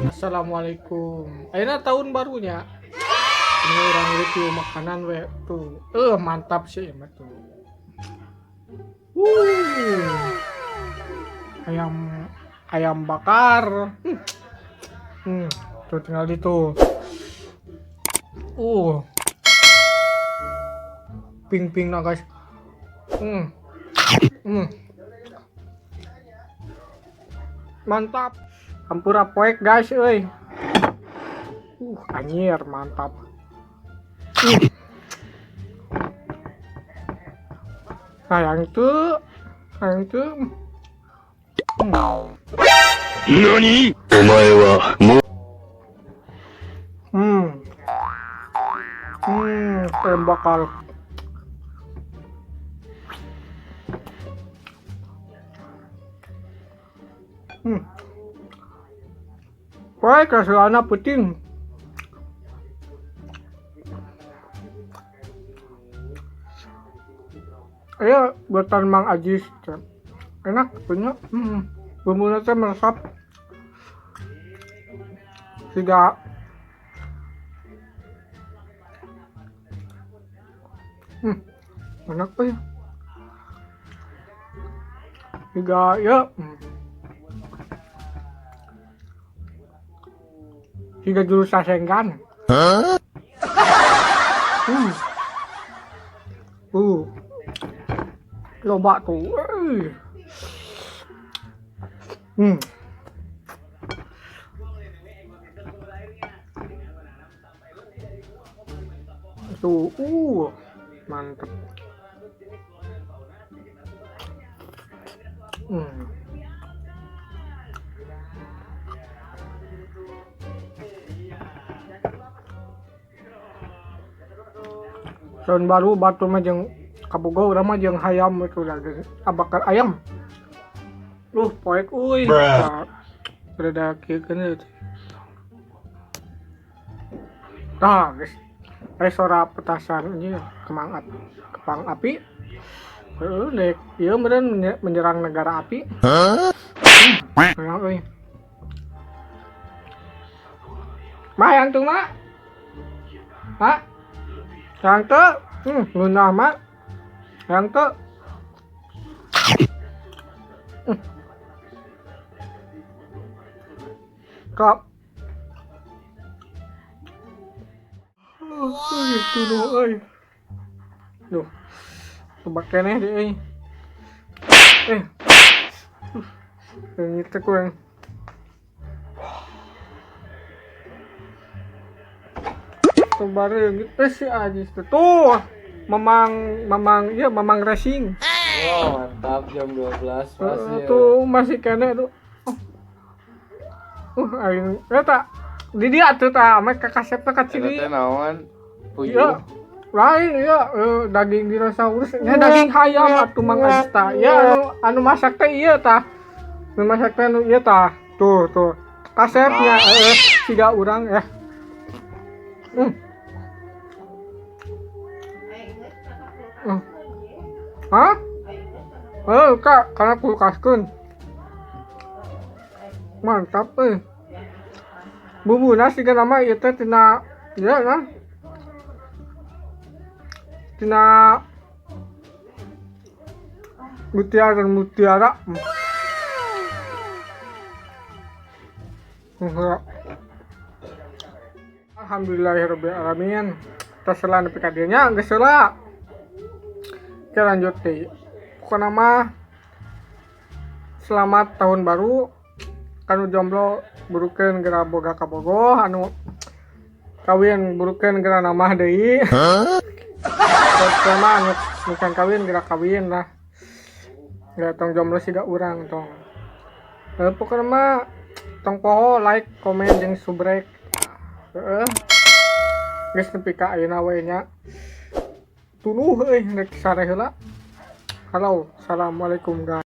Assalamualaikum. Akhirnya tahun barunya. Ini orang review makanan we tuh. Mantap sih emang tuh. Ayam ayam bakar. Tuh tinggal itu. Ping-ping nah guys. Mantap. Hampura poek guys euy. Anjir mantap. Sayang tuh. NANI?! お前はもう ayam bakar. Wah, kasih anak puting. Ayo buatan Mang Ajis. Enak punya. Bumbunya teh meresap. Tiga. Enak tuh ya. Tiga ya. Tiga jurus sasenggan. Loba tuh. Tuh, mantep. Tahun baru batu mah jeung kabogo urang mah jeung hayam itu lagi bakar ayam. Poek euy. Rada kieukeun. Tah, guys. Sora petasan ieu kepang api. Nek ieu meureun menyerang negara api. Euy. Mah yang tuh mah. Hah? Yang tuh, ngunah mah. Yang tuh. Kap. Itu doh, euy. Duh. Coba keneh deh, euy. Ini teh kurang. Bareng gitu sih aja tuh mamang racing. Mantap jam 12 masih tuh masih kena tuh. Aing eta di dia tuh tah make kasepna kacil ieu. Eta naon? Iya. Lain ya daging dinosaurus nya daging hayam atuh Mang Ajis ya anu masak teh ieu tah. Nu masak teh anu ieu tah. Tuh kasepnya siga urang ya. Hah? Kak, karena kulkaskeun. Mantap Bumbuna siga nama ieu teh tina ieu nah. Tina mutiara. Alhamdulillahirabbil alamin. Terselan nepi ka dieu nya geus heula. Oke lanjut deh. Pokoknya mah selamat tahun baru. Kanu jomblo burukeun geura boga kabogo, anu kawin burukeun geura namah deui. Pokona anu bukan kawin geura kawin lah. Ya tong jomblo siga urang tong. Pokona mah tong poho like, komen jeung subrek. Geus nepi ka ayeuna we nya. Tunuh rek sare heula. Halo, assalamualaikum guys.